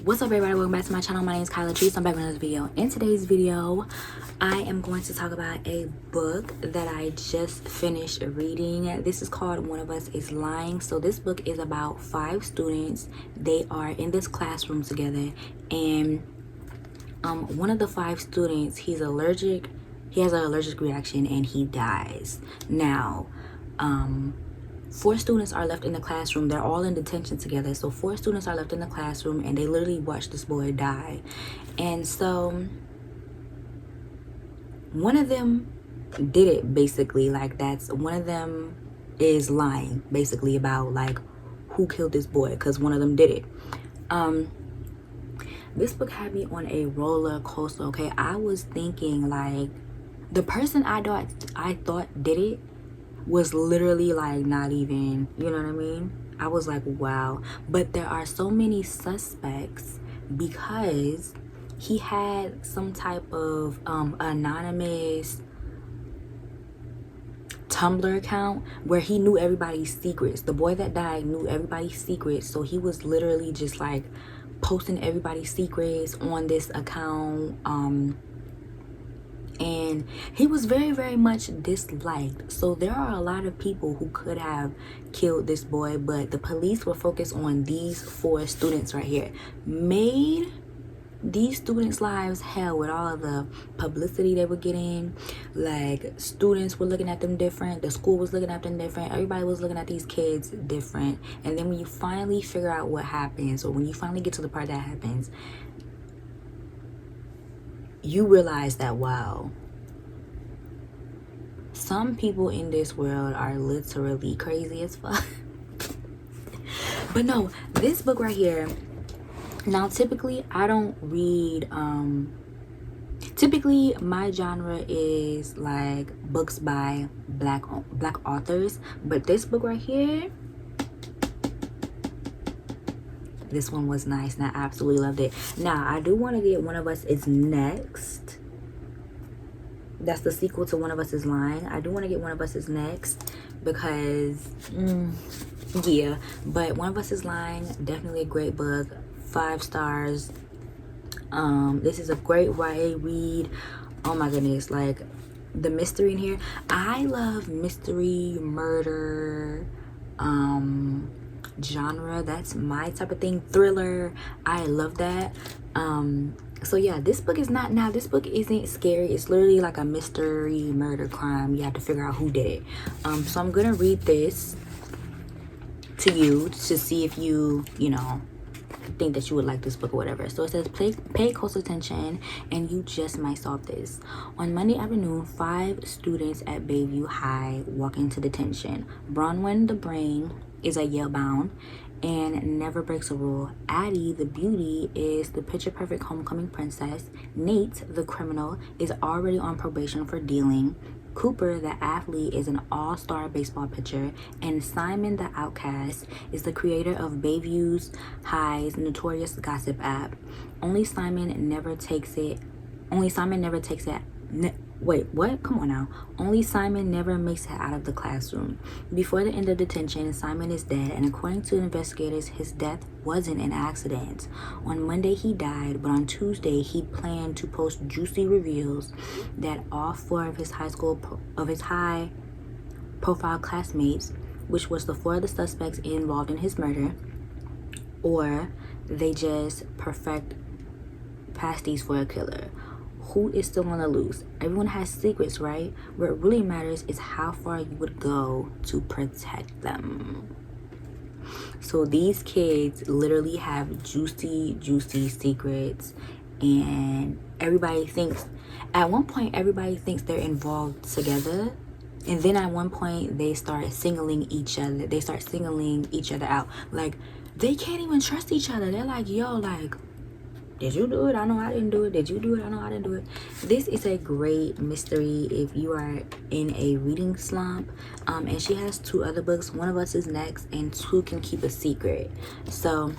What's up, everybody? Welcome back to my channel. My name is Kyla Trees. I'm back with another video. In today's video, I am going to talk about a book that I just finished reading. This is called One of Us is Lying. So this book is about 5 students. They are in this classroom together, and one of the 5 students, he has an allergic reaction and he dies. Now, 4 students are left in the classroom. They're all in detention together. So 4 students are left in the classroom and they literally watch this boy die. And so one of them did it, basically. Like, that's one of them is lying basically about like who killed this boy, because one of them did it. This book had me on a roller coaster. Okay, I was thinking like the person I thought did it was literally like not even, you know what I mean? I was like, wow. But there are so many suspects because he had some type of anonymous Tumblr account where he knew everybody's secrets. The boy that died knew everybody's secrets, so he was literally just like posting everybody's secrets on this account. And he was very, very much disliked. So there are a lot of people who could have killed this boy, but the police were focused on these 4 students right here. Made these students' lives hell with all of the publicity they were getting. Like, students were looking at them different, the school was looking at them different, everybody was looking at these kids different. And then when you finally figure out what happens, or when you finally get to the part that happens, you realize that, wow, some people in this world are literally crazy as fuck. But no, this book right here, now typically I don't read, typically my genre is like books by black authors, but this book right here, this one was nice and I absolutely loved it. Now, I do want to get One of Us is Next. That's the sequel to One of Us is Lying. I do want to get One of Us is Next because, yeah. But One of Us is Lying, definitely a great book. 5 stars. This is a great YA read. Oh my goodness, like the mystery in here. I love mystery, murder, genre. That's my type of thing. Thriller, I love that. So yeah, this book is not, now this book isn't scary. It's literally like a mystery, murder, crime. You have to figure out who did it. So I'm gonna read this to you to see if you know, think that you would like this book or whatever. So it says, pay close attention and you just might solve this. On Monday afternoon, 5 students at Bayview High walk into detention. Bronwyn the Brain is at Yale bound and never breaks a rule. Addie the beauty is the picture perfect homecoming princess. Nate the criminal is already on probation for dealing. Cooper the athlete is an all-star baseball pitcher, and Simon the outcast is the creator of Bayview High's notorious gossip app. Only Simon never takes it. Wait, what? Come on now. Only Simon never makes it out of the classroom. Before the end of detention, Simon is dead, and according to investigators, his death wasn't an accident. On Monday, he died, but on Tuesday, he planned to post juicy reveals that all 4 of his high-profile classmates, which was the 4 of the suspects involved in his murder, or they just perfect pasties for a killer. Who is still on the loose? Everyone has secrets, right? What really matters is how far you would go to protect them. So these kids literally have juicy secrets, and everybody thinks, at one point everybody thinks they're involved together, and then at one point they start singling each other out. Like, they can't even trust each other. They're like, yo, like, did you do it? I know I didn't do it. Did you do it? I know I didn't do it. This is a great mystery if you are in a reading slump. And she has 2 other books. One of Us is Next, and 2 Can Keep a Secret. So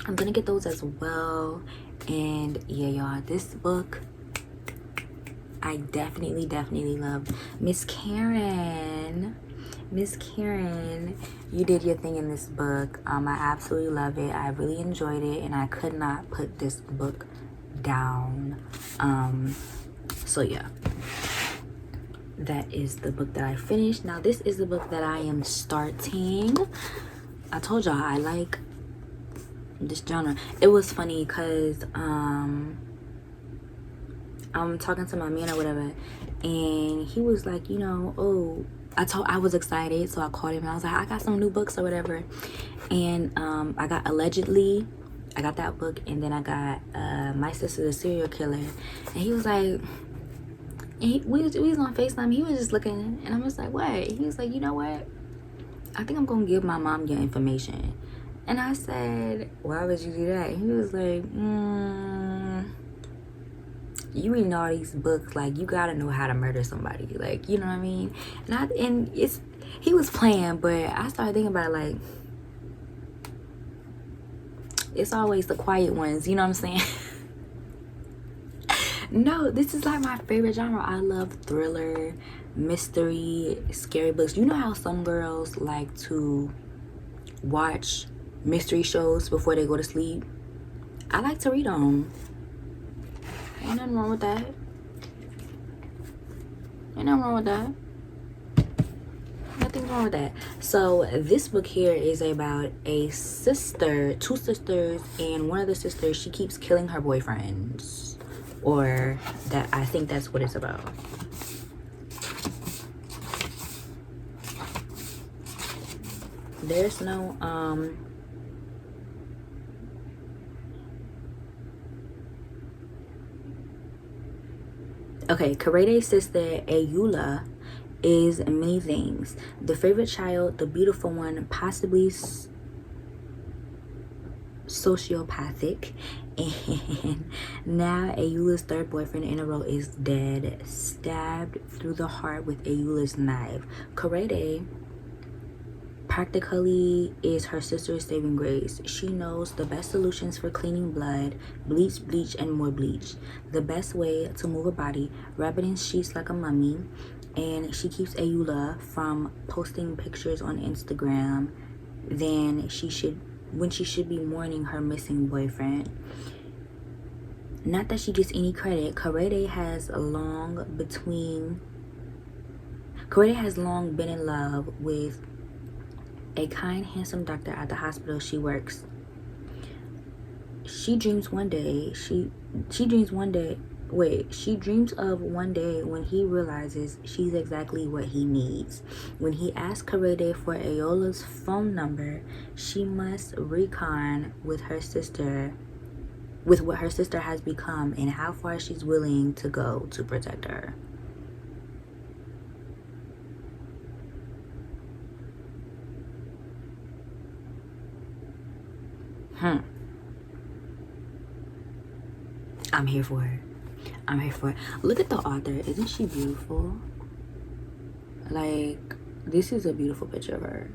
I'm gonna get those as well. And yeah, y'all, this book I definitely love. Miss Karen Miss Karen, you did your thing in this book. I absolutely love it. I really enjoyed it, and I could not put this book down. So yeah, that is the book that I finished. Now this is the book that I am starting. I told y'all I like this genre. It was funny because I'm talking to my man or whatever, and he was like, you know, oh, I was excited, so I called him and I was like, I got some new books or whatever. And I got Allegedly, I got that book, and then I got My Sister the Serial Killer. And he was like, we was on FaceTime, he was just looking, and I was like, what? He was like, you know what, I think I'm gonna give my mom your information. And I said, why would you do that? He was like, you reading all these books, like, you gotta know how to murder somebody, like, you know what I mean? And he was playing, but I started thinking about it, like, it's always the quiet ones, you know what I'm saying? No, this is like my favorite genre. I love thriller, mystery, scary books. You know how some girls like to watch mystery shows before they go to sleep? I like to read them. Ain't nothing wrong with that. Ain't nothing wrong with that. Nothing wrong with that. So this book here is about two sisters, and one of the sisters, she keeps killing her boyfriends. Or that, I think that's what it's about. There's no okay, Korede's sister Ayula is many things. The favorite child, the beautiful one, possibly sociopathic, and now Ayula's third boyfriend in a row is dead, stabbed through the heart with Ayula's knife. Korede practically is her sister's saving grace. She knows the best solutions for cleaning blood: bleach, bleach, and more bleach. The best way to move a body, wrap it in sheets like a mummy, and she keeps Ayula from posting pictures on Instagram when she should be mourning her missing boyfriend. Not that she gets any credit, Korede has long been in love with a kind, handsome doctor at the hospital she works. She dreams of one day when he realizes she's exactly what he needs. When he asks Korede for Ayola's phone number, she must recon with what her sister has become and how far she's willing to go to protect her. I'm here for it. Look at the author. Isn't she beautiful? Like, this is a beautiful picture of her.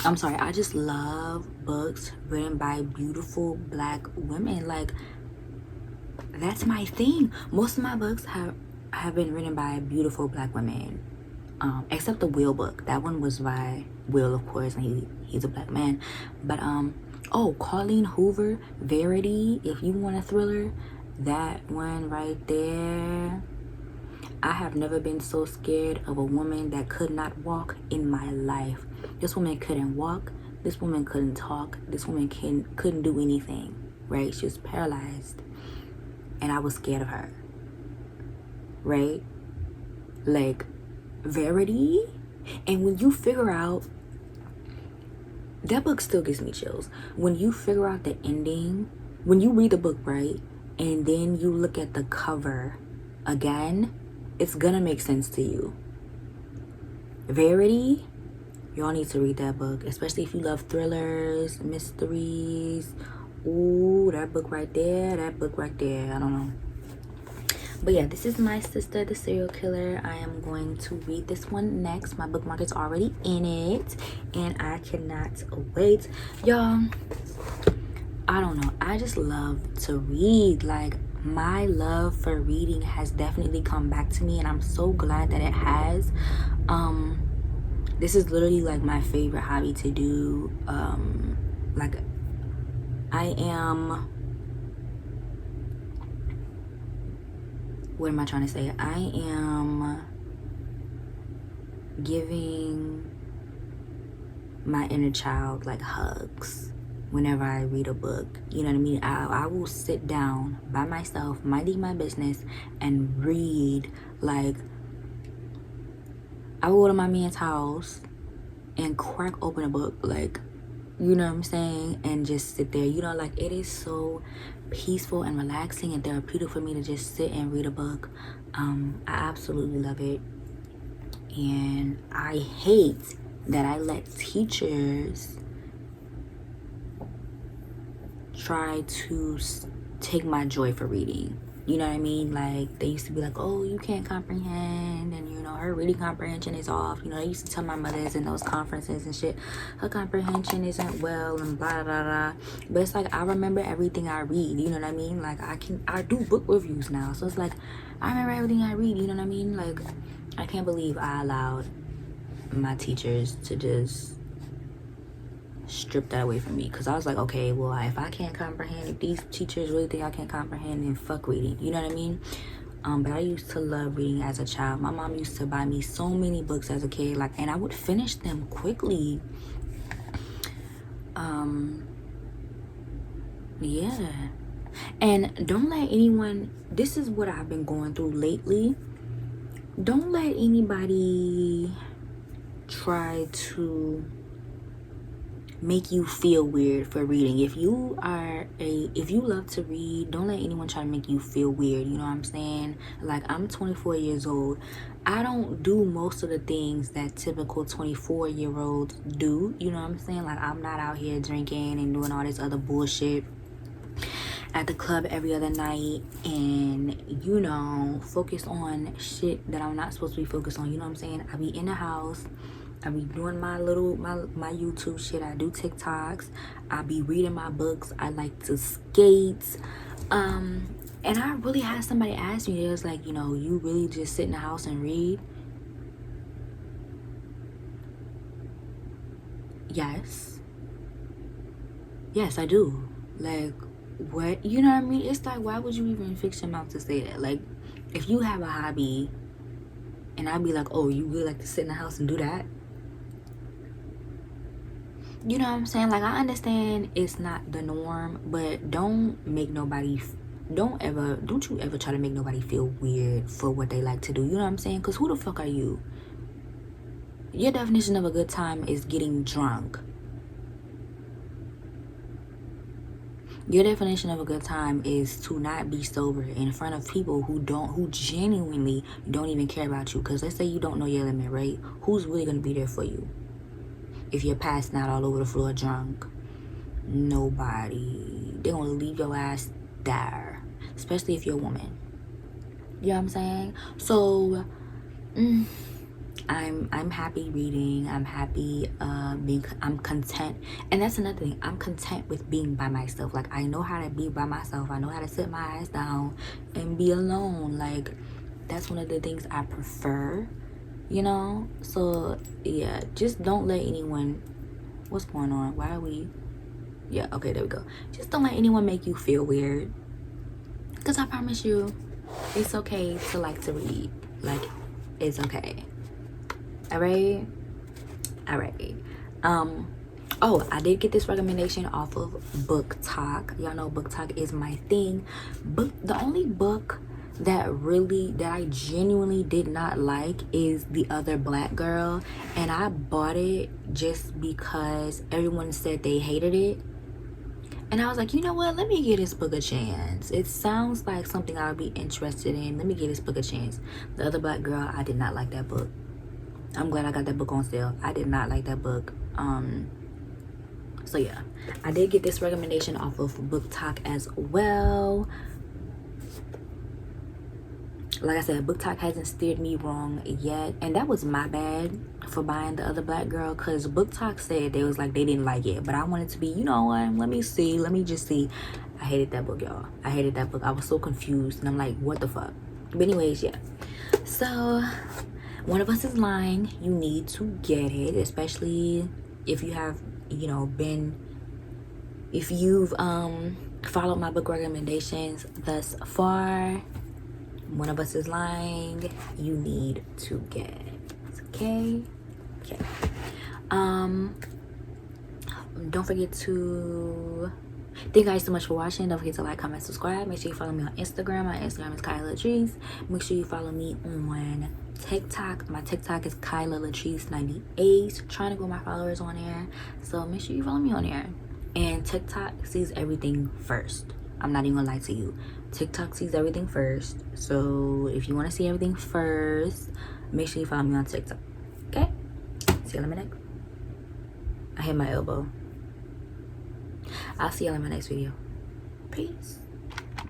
I'm sorry, I just love books written by beautiful Black women. Like, that's my thing. Most of my books have been written by beautiful Black women, except the Will book. That one was by Will, of course, and he's a Black man. But oh, Colleen Hoover, Verity, if you want a thriller, that one right there. I have never been so scared of a woman that could not walk in my life. This woman couldn't walk. This woman couldn't talk. This woman couldn't do anything, right? She was paralyzed, and I was scared of her, right? Like, Verity. And when you figure out, that book still gives me chills. When you figure out the ending, when you read the book, right, and then you look at the cover again, it's gonna make sense to you. Verity, y'all need to read that book, especially if you love thrillers, mysteries. Ooh, that book right there, I don't know. But yeah, this is My Sister the Serial Killer. I am going to read this one next. My bookmark is already in it, and I cannot wait. Y'all, I don't know, I just love to read. Like, my love for reading has definitely come back to me, and I'm so glad that it has. This is literally like my favorite hobby to do. Like I am, what am I trying to say? I am giving my inner child like hugs whenever I read a book. You know what I mean? I will sit down by myself, minding my business, and read. Like, I will go to my man's house and crack open a book, like, you know what I'm saying, and just sit there. You know, like, it is so peaceful and relaxing and therapeutic for me to just sit and read a book. I absolutely love it. And I hate that I let teachers try to take my joy for reading. You know what I mean? Like, they used to be like, oh, you can't comprehend, and you know, her reading comprehension is off. You know, they used to tell my mothers in those conferences and shit, her comprehension isn't well, and blah blah blah. But it's like, I remember everything I read. You know what I mean? Like, I do book reviews now, so it's like, I remember everything I read. You know what I mean? Like, I can't believe I allowed my teachers to just strip that away from me, because I was like, okay, well, if I can't comprehend, if these teachers really think I can't comprehend, then fuck reading. You know what I mean? But I used to love reading as a child. My mom used to buy me so many books as a kid, like, and I would finish them quickly. Yeah. And don't let anyone, this is what I've been going through lately, don't let anybody try to make you feel weird for reading. If you love to read, don't let anyone try to make you feel weird. You know what I'm saying? Like, I'm 24 years old. I don't do most of the things that typical 24-year-olds do. You know what I'm saying? Like, I'm not out here drinking and doing all this other bullshit at the club every other night, and you know, focus on shit that I'm not supposed to be focused on. You know what I'm saying? I be in the house, I be doing my YouTube shit, I do TikToks, I be reading my books, I like to skate. And I really had somebody ask me, it was like, you know, you really just sit in the house and read? Yes, I do. Like, what? You know what I mean? It's like, why would you even fix your mouth to say that? Like, if you have a hobby and I'd be like, oh, you really like to sit in the house and do that? You know what I'm saying? Like, I understand it's not the norm, but don't you ever try to make nobody feel weird for what they like to do. You know what I'm saying? Because who the fuck are you? Your definition of a good time is getting drunk. Your definition of a good time is to not be sober in front of people who genuinely don't even care about you. Because let's say you don't know your limit, right? Who's really going to be there for you if you're passing out all over the floor drunk? Nobody. They're going to leave your ass there, especially if you're a woman. You know what I'm saying? So, I'm happy reading. I'm happy I'm content. And that's another thing. I'm content with being by myself. Like, I know how to be by myself. I know how to sit my ass down and be alone. Like, that's one of the things I prefer, you know? So, yeah, just don't let anyone, what's going on? Why are we, yeah, okay, there we go. Just don't let anyone make you feel weird. Because I promise you, it's okay to like to read. Like, it's okay. All right. Oh, I did get this recommendation off of BookTok. Y'all know BookTok is my thing. The only book that I genuinely did not like is The Other Black Girl, and I bought it just because everyone said they hated it. And I was like, you know what? Let me give this book a chance. It sounds like something I would be interested in. Let me give this book a chance. The Other Black Girl, I did not like that book. I'm glad I got that book on sale. I did not like that book. So yeah, I did get this recommendation off of BookTok as well. Like I said, BookTok hasn't steered me wrong yet, and that was my bad for buying The Other Black Girl, because BookTok said they didn't like it, but I wanted to be, you know what, let me just see. I hated that book, y'all. I hated that book. I was so confused, and I'm like, what the fuck? But anyways, yeah. So One of us is lying. You need to get it, especially if you have, you know, if you've followed my book recommendations thus far. One of us is lying. You need to get it. Okay. Don't forget to, thank you guys so much for watching. Don't forget to like, comment, subscribe. Make sure you follow me on Instagram. My Instagram is Kyla Latrice. Make sure you follow me on TikTok. My TikTok is Kyla Latrice 98. Trying to grow my followers on there, so make sure you follow me on there. And TikTok sees everything first. I'm not even gonna lie to you. TikTok sees everything first. So if you want to see everything first, make sure you follow me on TikTok. Okay? See you in my next. I hit my elbow. I'll see y'all in my next video. Peace.